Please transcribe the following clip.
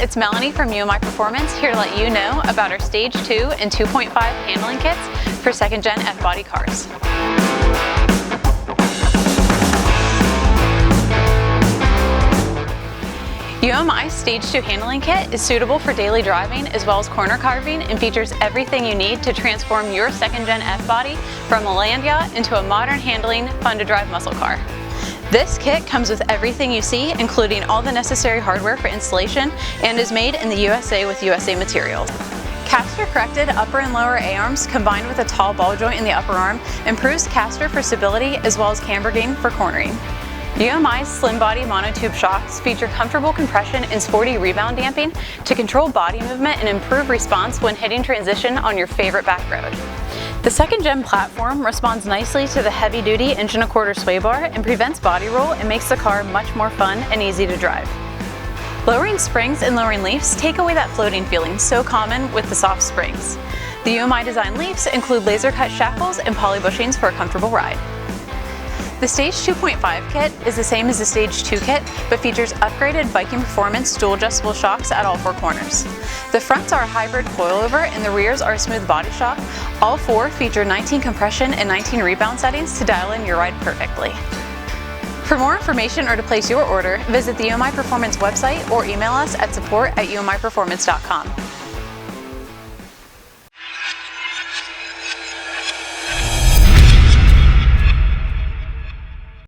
it's Melanie from UMI Performance here to let you know about our Stage 2 and 2.5 handling kits for second-gen F-body cars. UMI's Stage 2 handling kit is suitable for daily driving as well as corner carving and features everything you need to transform your second-gen F-body from a land yacht into a modern handling, fun-to-drive muscle car. This kit comes with everything you see, including all the necessary hardware for installation, and is made in the USA with USA materials. Caster-corrected upper and lower A-arms combined with a tall ball joint in the upper arm improves caster for stability as well as camber gain for cornering. UMI's slim body monotube shocks feature comfortable compression and sporty rebound damping to control body movement and improve response when hitting transition on your favorite back road. The second-gen platform responds nicely to the heavy-duty inch-and-a-quarter sway bar and prevents body roll and makes the car much more fun and easy to drive. Lowering springs and lowering leafs take away that floating feeling so common with the soft springs. The UMI design leafs include laser-cut shackles and poly bushings for a comfortable ride. The Stage 2.5 kit is the same as the Stage 2 kit, but features upgraded Viking Performance dual adjustable shocks at all four corners. The fronts are a hybrid coilover and the rears are a smooth body shock. All four feature 19 compression and 19 rebound settings to dial in your ride perfectly. For more information or to place your order, visit the UMI Performance website or email us at support@umiperformance.com.